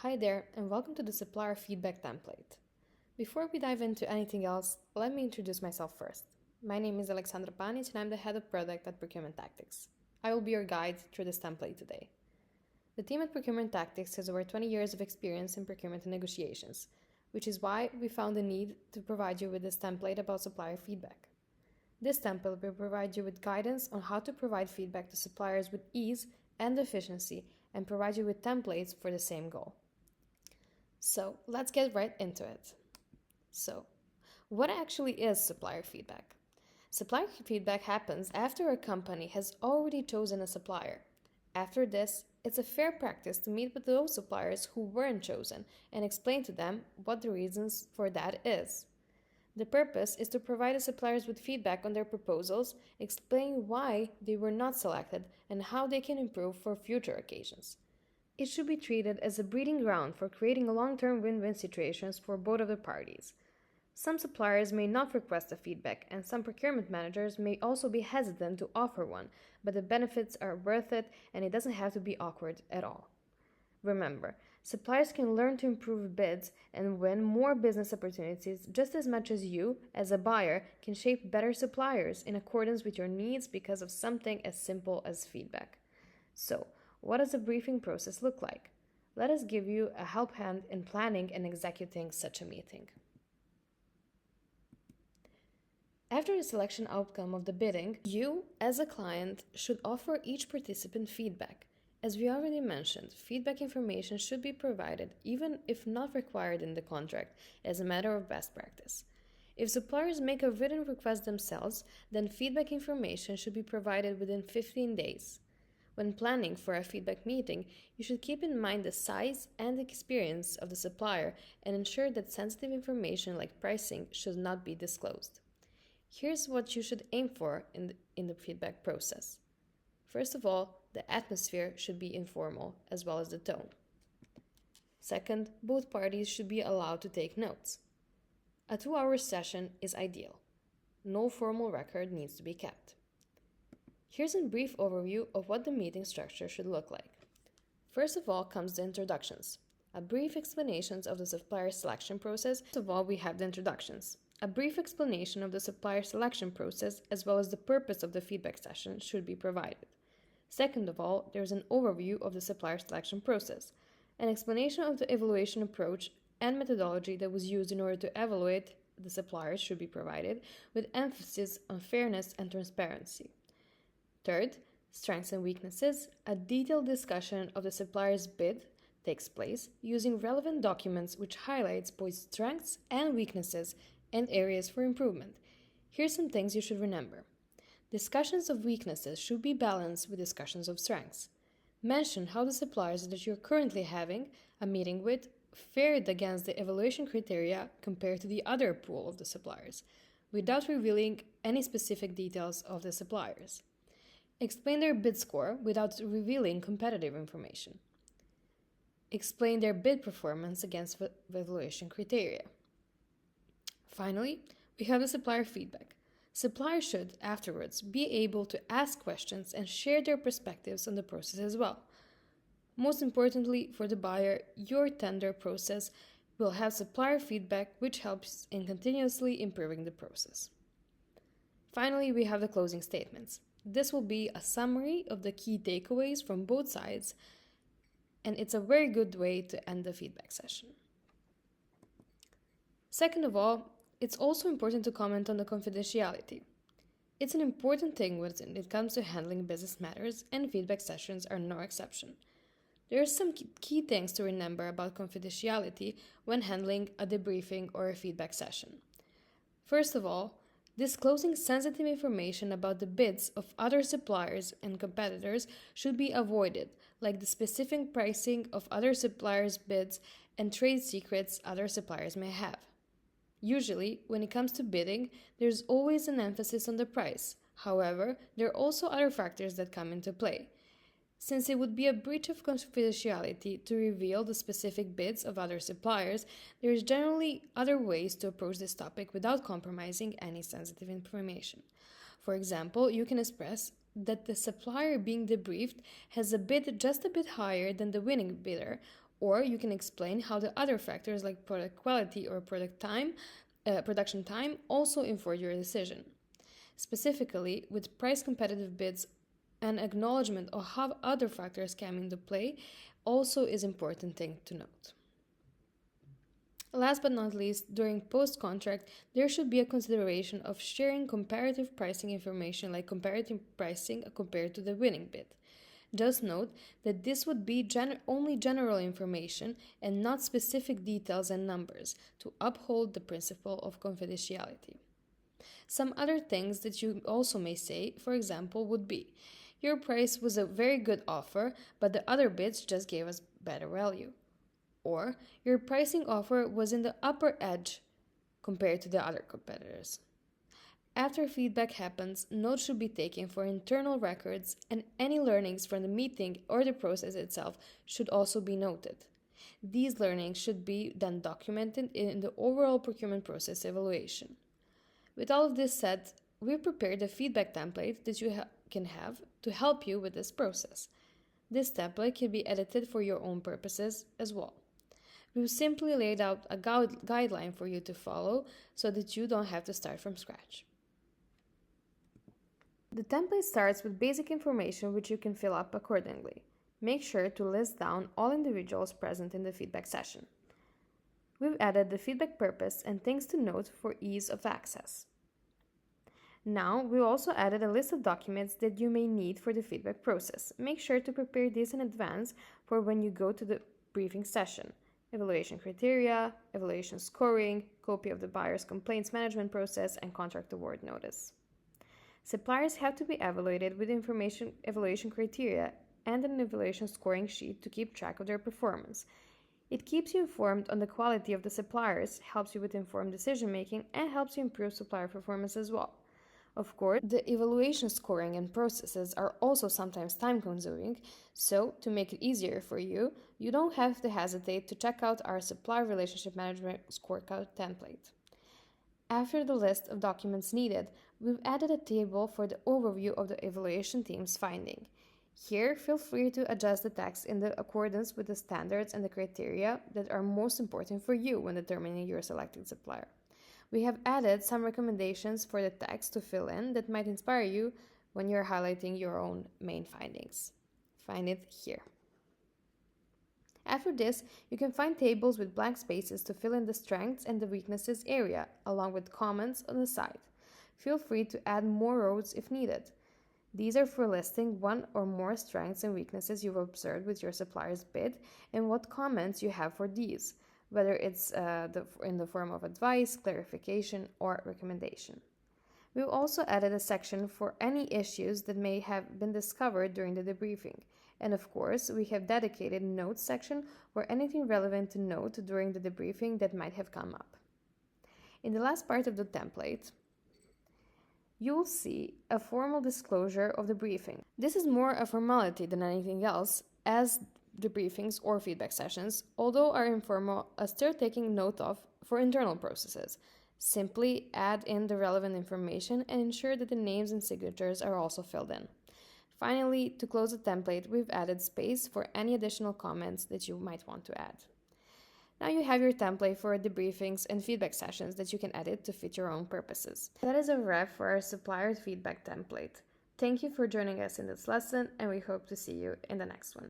Hi there, and welcome to the Supplier Feedback Template. Before we dive into anything else, let me introduce myself first. My name is Aleksandra Panic, and I'm the head of product at Procurement Tactics. I will be your guide through this template today. The team at Procurement Tactics has over 20 years of experience in procurement and negotiations, which is why we found the need to provide you with this template about supplier feedback. This template will provide you with guidance on how to provide feedback to suppliers with ease and efficiency and provide you with templates for the same goal. So let's get right into it. So, what actually is supplier feedback? Supplier feedback happens after a company has already chosen a supplier. After this, it's a fair practice to meet with those suppliers who weren't chosen and explain to them what the reasons for that is. The purpose is to provide the suppliers with feedback on their proposals, explain why they were not selected, and how they can improve for future occasions. It should be treated as a breeding ground for creating long-term win-win situations for both of the parties. Some suppliers may not request a feedback, and some procurement managers may also be hesitant to offer one, but the benefits are worth it and it doesn't have to be awkward at all. Remember, suppliers can learn to improve bids and win more business opportunities just as much as you, as a buyer, can shape better suppliers in accordance with your needs because of something as simple as feedback. So, what does the briefing process look like? Let us give you a help hand in planning and executing such a meeting. After the selection outcome of the bidding, you, as a client, should offer each participant feedback. As we already mentioned, feedback information should be provided even if not required in the contract as a matter of best practice. If suppliers make a written request themselves, then feedback information should be provided within 15 days. When planning for a feedback meeting, you should keep in mind the size and experience of the supplier and ensure that sensitive information like pricing should not be disclosed. Here's what you should aim for in the feedback process. First of all, the atmosphere should be informal as well as the tone. Second, both parties should be allowed to take notes. A 2-hour session is ideal. No formal record needs to be kept. Here's a brief overview of what the meeting structure should look like. First of all comes the introductions. A brief explanation of the supplier selection process. First of all, we have the introductions. A brief explanation of the supplier selection process as well as the purpose of the feedback session should be provided. Second of all, there's an overview of the supplier selection process. An explanation of the evaluation approach and methodology that was used in order to evaluate the suppliers should be provided, with emphasis on fairness and transparency. Third, strengths and weaknesses. A detailed discussion of the supplier's bid takes place using relevant documents which highlights both strengths and weaknesses and areas for improvement. Here's some things you should remember. Discussions of weaknesses should be balanced with discussions of strengths. Mention how the suppliers that you're currently having a meeting with fared against the evaluation criteria compared to the other pool of the suppliers, without revealing any specific details of the suppliers. Explain their bid score without revealing competitive information. Explain their bid performance against the evaluation criteria. Finally, we have the supplier feedback. Suppliers should, afterwards, be able to ask questions and share their perspectives on the process as well. Most importantly, for the buyer, your tender process will have supplier feedback which helps in continuously improving the process. Finally, we have the closing statements. This will be a summary of the key takeaways from both sides, and it's a very good way to end the feedback session. Second of all, it's also important to comment on the confidentiality. It's an important thing when it comes to handling business matters, and feedback sessions are no exception. There are some key things to remember about confidentiality when handling a debriefing or a feedback session. First of all, disclosing sensitive information about the bids of other suppliers and competitors should be avoided, like the specific pricing of other suppliers' bids and trade secrets other suppliers may have. Usually, when it comes to bidding, there's always an emphasis on the price. However, there are also other factors that come into play. Since it would be a breach of confidentiality to reveal the specific bids of other suppliers, there is generally other ways to approach this topic without compromising any sensitive information. For example, you can express that the supplier being debriefed has a bid just a bit higher than the winning bidder, Or you can explain how the other factors like product quality or production time also inform your decision. Specifically, with price competitive bids, an acknowledgement of how other factors come into play also is an important thing to note. Last but not least, during post-contract, there should be a consideration of sharing comparative pricing information like comparative pricing compared to the winning bid. Just note that this would be only general information and not specific details and numbers to uphold the principle of confidentiality. Some other things that you also may say, for example, would be, your price was a very good offer, but the other bids just gave us better value. Or, your pricing offer was in the upper edge compared to the other competitors. After feedback happens, notes should be taken for internal records, and any learnings from the meeting or the process itself should also be noted. These learnings should be then documented in the overall procurement process evaluation. With all of this said, we've prepared a feedback template that you can have to help you with this process. This template can be edited for your own purposes as well. We've simply laid out a guideline for you to follow so that you don't have to start from scratch. The template starts with basic information which you can fill up accordingly. Make sure to list down all individuals present in the feedback session. We've added the feedback purpose and things to note for ease of access. Now, we also added a list of documents that you may need for the feedback process. Make sure to prepare this in advance for when you go to the briefing session. Evaluation criteria, evaluation scoring, copy of the buyer's complaints management process, and contract award notice. Suppliers have to be evaluated with evaluation criteria and an evaluation scoring sheet to keep track of their performance. It keeps you informed on the quality of the suppliers, helps you with informed decision making, and helps you improve supplier performance as well. Of course, the evaluation scoring and processes are also sometimes time-consuming, so to make it easier for you, you don't have to hesitate to check out our Supplier Relationship Management Scorecard template. After the list of documents needed, we've added a table for the overview of the evaluation team's finding. Here, feel free to adjust the text in accordance with the standards and the criteria that are most important for you when determining your selected supplier. We have added some recommendations for the text to fill in that might inspire you when you're highlighting your own main findings. Find it here. After this, you can find tables with blank spaces to fill in the strengths and the weaknesses area, along with comments on the side. Feel free to add more rows if needed. These are for listing one or more strengths and weaknesses you've observed with your supplier's bid and what comments you have for these, whether it's in the form of advice, clarification, or recommendation. We've also added a section for any issues that may have been discovered during the debriefing. And of course, we have dedicated notes section for anything relevant to note during the debriefing that might have come up. In the last part of the template, you'll see a formal disclosure of the briefing. This is more a formality than anything else, as debriefings or feedback sessions, although are informal, are still taking note of for internal processes. Simply add in the relevant information and ensure that the names and signatures are also filled in. Finally, to close the template, we've added space for any additional comments that you might want to add. Now you have your template for debriefings and feedback sessions that you can edit to fit your own purposes. That is a wrap for our Supplier Feedback Template. Thank you for joining us in this lesson, and we hope to see you in the next one.